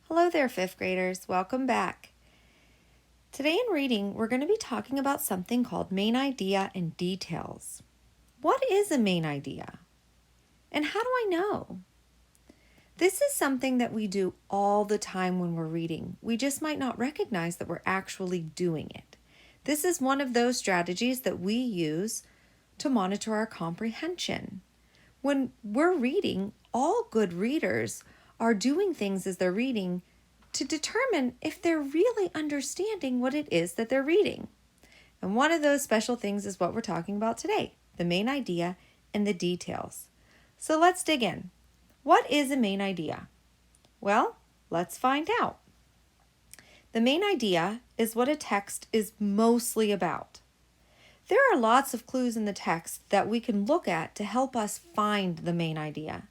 Hello there, fifth graders. Welcome back. Today in reading, we're going to be talking about something called main idea and details. What is a main idea? And how do I know? This is something that we do all the time when we're reading. We just might not recognize that we're actually doing it. This is one of those strategies that we use to monitor our comprehension. When we're reading, all good readers are doing things as they're reading to determine if they're really understanding what it is that they're reading. And one of those special things is what we're talking about today, the main idea and the details. So let's dig in. What is a main idea? Well, let's find out. The main idea is what a text is mostly about. There are lots of clues in the text that we can look at to help us find the main idea.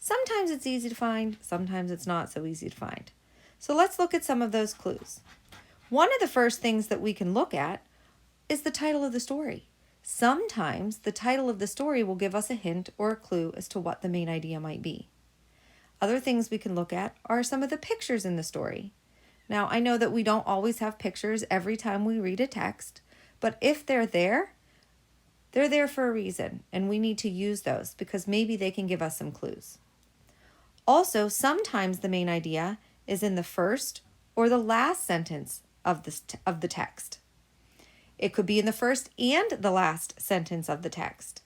Sometimes it's easy to find, sometimes it's not so easy to find. So let's look at some of those clues. One of the first things that we can look at is the title of the story. Sometimes the title of the story will give us a hint or a clue as to what the main idea might be. Other things we can look at are some of the pictures in the story. Now, I know that we don't always have pictures every time we read a text, but if they're there for a reason, and we need to use those because maybe they can give us some clues. Also, sometimes the main idea is in the first or the last sentence of the text. It could be in the first and the last sentence of the text.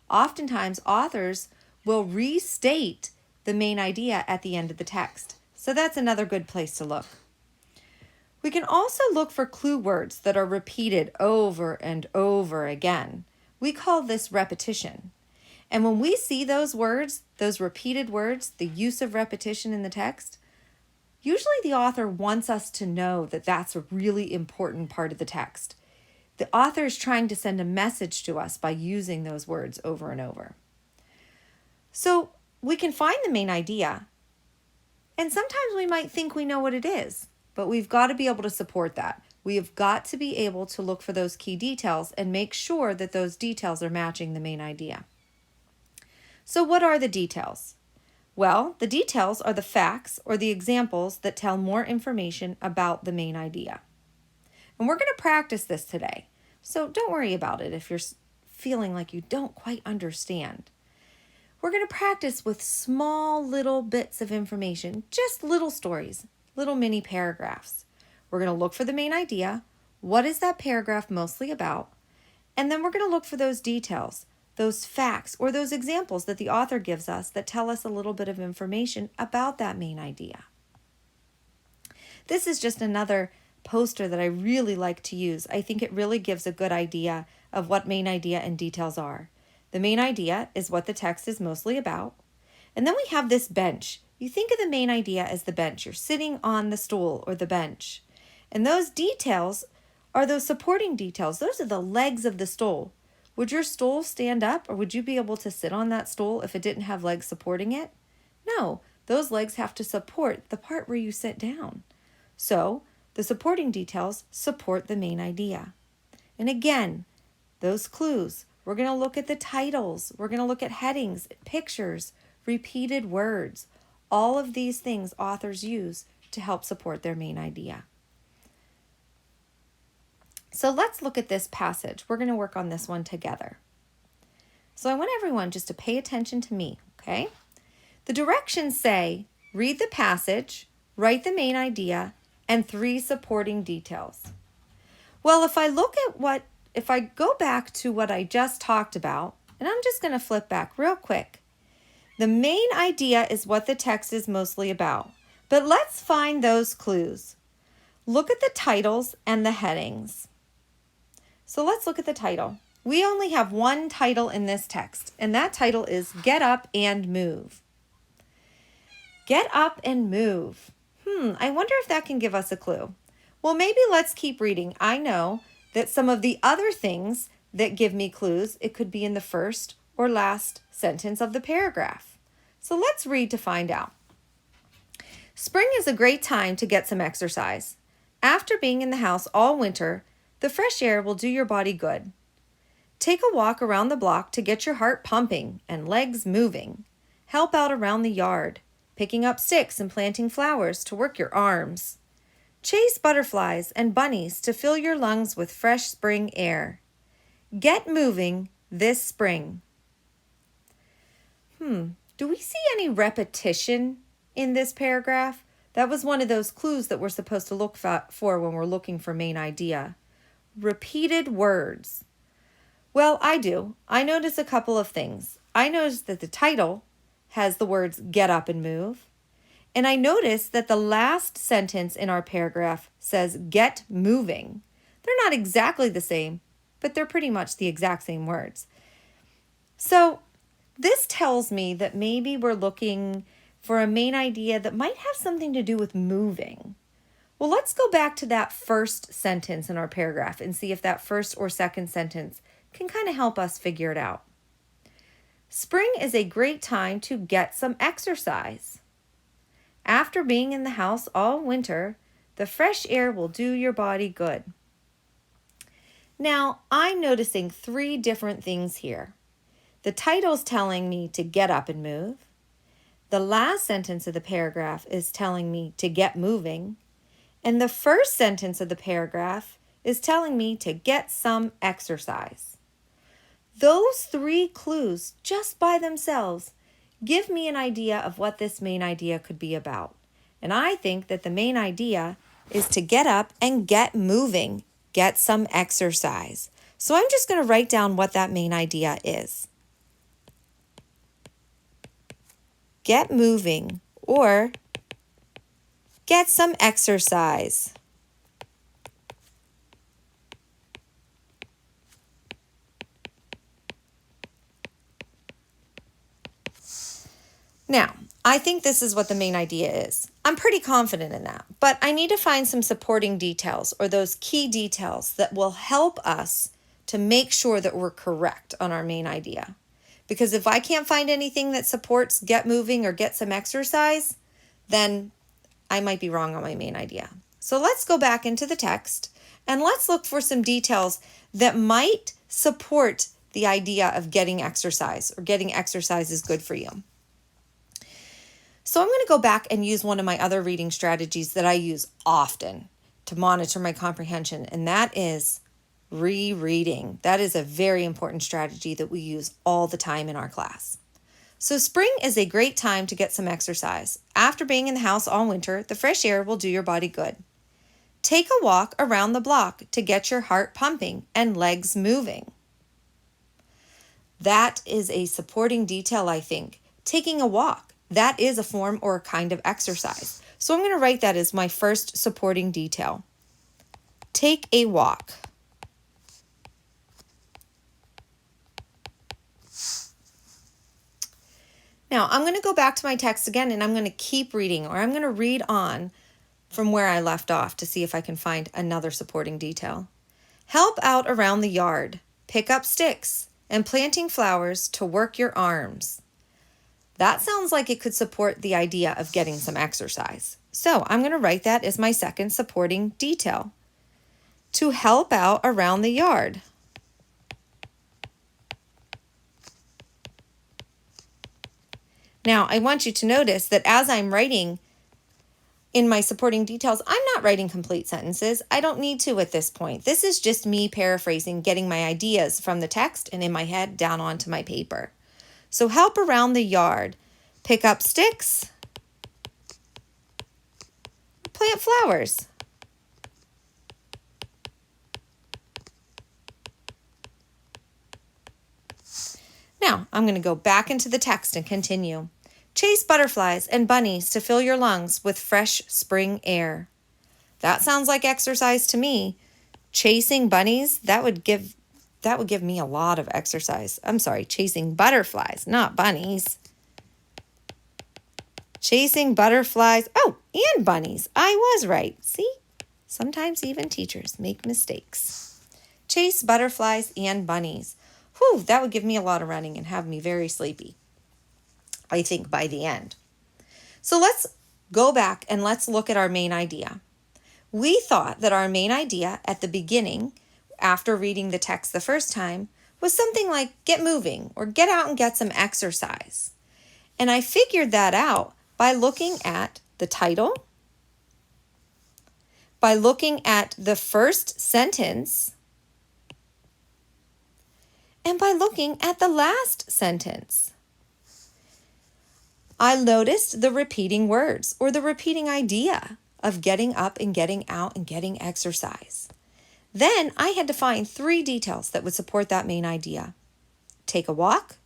Oftentimes, authors will restate the main idea at the end of the text. So that's another good place to look. We can also look for clue words that are repeated over and over again. We call this repetition. And when we see those words, those repeated words, the use of repetition in the text, usually the author wants us to know that that's a really important part of the text. The author is trying to send a message to us by using those words over and over. So we can find the main idea, and sometimes we might think we know what it is, but we've got to be able to support that. We have got to be able to look for those key details and make sure that those details are matching the main idea. So what are the details? Well, the details are the facts or the examples that tell more information about the main idea. And we're going to practice this today. So don't worry about it if you're feeling like you don't quite understand. We're going to practice with small little bits of information, just little stories, little mini paragraphs. We're going to look for the main idea. What is that paragraph mostly about? And then we're going to look for those details, those facts, or those examples that the author gives us that tell us a little bit of information about that main idea. This is just another poster that I really like to use. I think it really gives a good idea of what main idea and details are. The main idea is what the text is mostly about. And then we have this bench. You think of the main idea as the bench. You're sitting on the stool or the bench. And those details are those supporting details. Those are the legs of the stool. Would your stool stand up, or would you be able to sit on that stool if it didn't have legs supporting it? No, those legs have to support the part where you sit down. So the supporting details support the main idea. And again, those clues. We're going to look at the titles. We're going to look at headings, pictures, repeated words. All of these things authors use to help support their main idea. So let's look at this passage. We're going to work on this one together. So I want everyone just to pay attention to me, okay? The directions say, read the passage, write the main idea, and 3 supporting details. Well, if I go back to what I just talked about, and I'm just going to flip back real quick. The main idea is what the text is mostly about. But let's find those clues. Look at the titles and the headings. So let's look at the title. We only have one title in this text, and that title is Get Up and Move. Get up and move. I wonder if that can give us a clue. Well, maybe let's keep reading. I know that some of the other things that give me clues, it could be in the first or last sentence of the paragraph. So let's read to find out. Spring is a great time to get some exercise. After being in the house all winter, the fresh air will do your body good. Take a walk around the block to get your heart pumping and legs moving. Help out around the yard. picking up sticks and planting flowers to work your arms. Chase butterflies and bunnies to fill your lungs with fresh spring air. Get moving this spring. Do we see any repetition in this paragraph? That was one of those clues that we're supposed to look for when we're looking for main idea. Repeated words. Well, I do. I notice a couple of things. I notice that the title has the words get up and move. And I notice that the last sentence in our paragraph says get moving. They're not exactly the same, but they're pretty much the exact same words. So this tells me that maybe we're looking for a main idea that might have something to do with moving. Well, let's go back to that first sentence in our paragraph and see if that first or second sentence can kind of help us figure it out. Spring is a great time to get some exercise. After being in the house all winter, the fresh air will do your body good. Now, I'm noticing 3 different things here. The title's telling me to get up and move. The last sentence of the paragraph is telling me to get moving. And the first sentence of the paragraph is telling me to get some exercise. Those 3 clues, just by themselves, give me an idea of what this main idea could be about. And I think that the main idea is to get up and get moving, get some exercise. So I'm just going to write down what that main idea is. Get moving, or get some exercise. Now, I think this is what the main idea is. I'm pretty confident in that, but I need to find some supporting details or those key details that will help us to make sure that we're correct on our main idea. Because if I can't find anything that supports get moving or get some exercise, then I might be wrong on my main idea. So let's go back into the text and let's look for some details that might support the idea of getting exercise or getting exercise is good for you. So I'm going to go back and use one of my other reading strategies that I use often to monitor my comprehension, and that is rereading. That is a very important strategy that we use all the time in our class. So spring is a great time to get some exercise. After being in the house all winter, the fresh air will do your body good. Take a walk around the block to get your heart pumping and legs moving. That is a supporting detail, I think. Taking a walk. That is a form or a kind of exercise. So I'm going to write that as my first supporting detail. Take a walk. Now, I'm going to go back to my text again and I'm going to keep reading, or I'm going to read on from where I left off to see if I can find another supporting detail. Help out around the yard. Pick up sticks and planting flowers to work your arms. That sounds like it could support the idea of getting some exercise. So I'm going to write that as my second supporting detail. To help out around the yard. Now, I want you to notice that as I'm writing in my supporting details, I'm not writing complete sentences. I don't need to at this point. This is just me paraphrasing, getting my ideas from the text and in my head down onto my paper. So help around the yard. Pick up sticks. Plant flowers. Now, I'm going to go back into the text and continue. Chase butterflies and bunnies to fill your lungs with fresh spring air. That sounds like exercise to me. Chasing bunnies, that would give me a lot of exercise. I'm sorry, chasing butterflies, not bunnies. Chasing butterflies. Oh, and bunnies. I was right. See? Sometimes even teachers make mistakes. Chase butterflies and bunnies. Whew, that would give me a lot of running and have me very sleepy, I think, by the end. So let's go back and let's look at our main idea. We thought that our main idea at the beginning, after reading the text the first time, was something like get moving or get out and get some exercise. And I figured that out by looking at the title, by looking at the first sentence, and by looking at the last sentence. I noticed the repeating words or the repeating idea of getting up and getting out and getting exercise. Then I had to find 3 details that would support that main idea. Take a walk,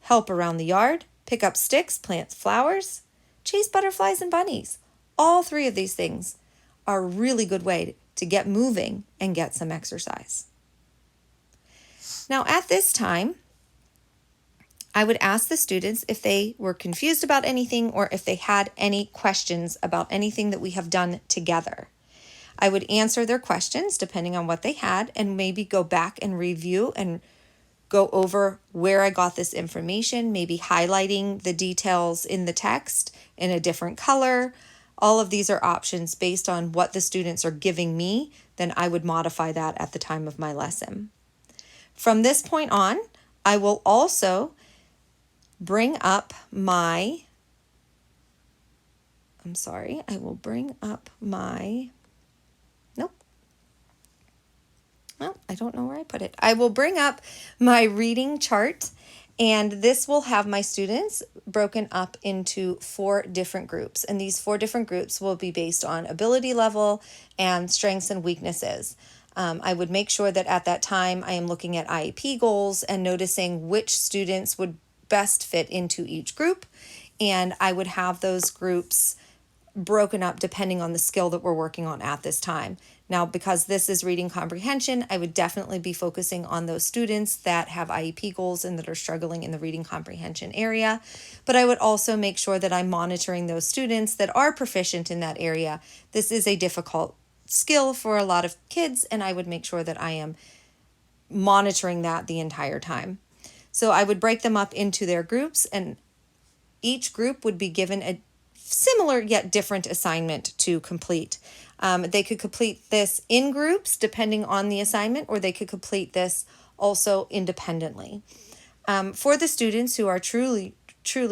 help around the yard, pick up sticks, plant flowers, chase butterflies and bunnies. All 3 of these things are a really good way to get moving and get some exercise. Now at this time, I would ask the students if they were confused about anything or if they had any questions about anything that we have done together. I would answer their questions depending on what they had and maybe go back and review and go over where I got this information, maybe highlighting the details in the text in a different color. All of these are options based on what the students are giving me, then I would modify that at the time of my lesson. From this point on, I will also bring up my, I will bring up my, I don't know where I put it. I will bring up my reading chart, and this will have my students broken up into 4 different groups. And these 4 different groups will be based on ability level and strengths and weaknesses. I would make sure that at that time I am looking at IEP goals and noticing which students would best fit into each group. And I would have those groups broken up depending on the skill that we're working on at this time. Now, because this is reading comprehension, I would definitely be focusing on those students that have IEP goals and that are struggling in the reading comprehension area. But I would also make sure that I'm monitoring those students that are proficient in that area. This is a difficult skill for a lot of kids, and I would make sure that I am monitoring that the entire time. So I would break them up into their groups, and each group would be given a similar yet different assignment to complete. They could complete this in groups depending on the assignment, or they could complete this also independently. For the students who are truly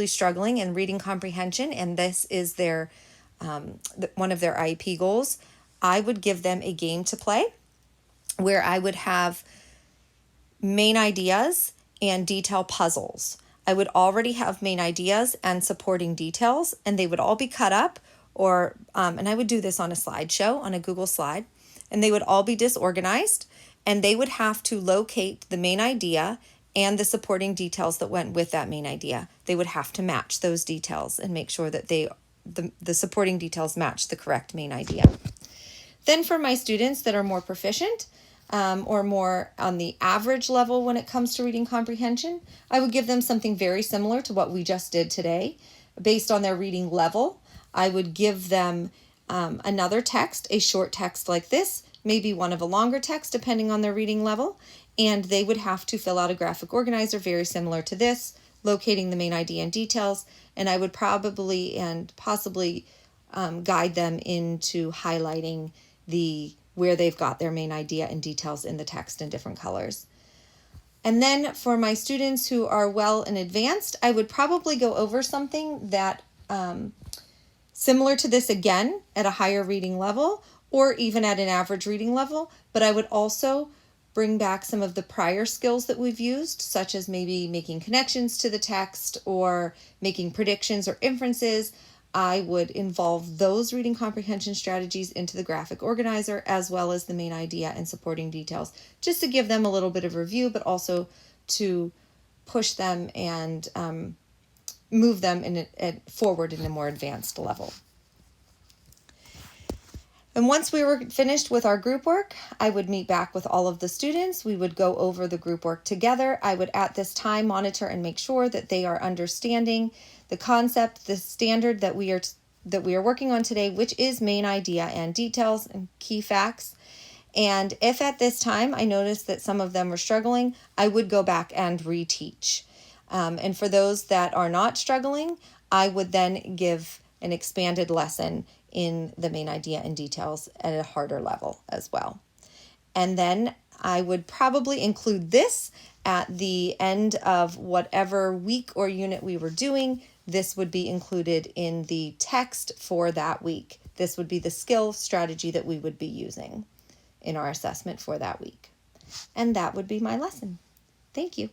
struggling in reading comprehension, and this is their one of their IEP goals, I would give them a game to play where I would have main ideas and detail puzzles. I would already have main ideas and supporting details, and they would all be cut up, and I would do this on a slideshow, on a Google slide, and they would all be disorganized, and they would have to locate the main idea and the supporting details that went with that main idea. They would have to match those details and make sure that the supporting details match the correct main idea. Then for my students that are more proficient, or more on the average level when it comes to reading comprehension, I would give them something very similar to what we just did today. Based on their reading level, I would give them another text, a short text like this, maybe one of a longer text depending on their reading level, and they would have to fill out a graphic organizer very similar to this, locating the main idea and details, and I would probably and possibly guide them into highlighting where they've got their main idea and details in the text in different colors. And then for my students who are well and advanced, I would probably go over something that similar to this again at a higher reading level or even at an average reading level, but I would also bring back some of the prior skills that we've used, such as maybe making connections to the text or making predictions or inferences. I would involve those reading comprehension strategies into the graphic organizer as well as the main idea and supporting details, just to give them a little bit of review, but also to push them and move them forward in a more advanced level. And once we were finished with our group work, I would meet back with all of the students. We would go over the group work together. I would at this time monitor and make sure that they are understanding the concept, the standard that we are working on today, which is main idea and details and key facts. And if at this time I noticed that some of them were struggling, I would go back and reteach. And for those that are not struggling, I would then give an expanded lesson in the main idea and details at a harder level as well. And then I would probably include this at the end of whatever week or unit we were doing, this would be included in the text for that week. This would be the skill strategy that we would be using in our assessment for that week. And that would be my lesson. Thank you.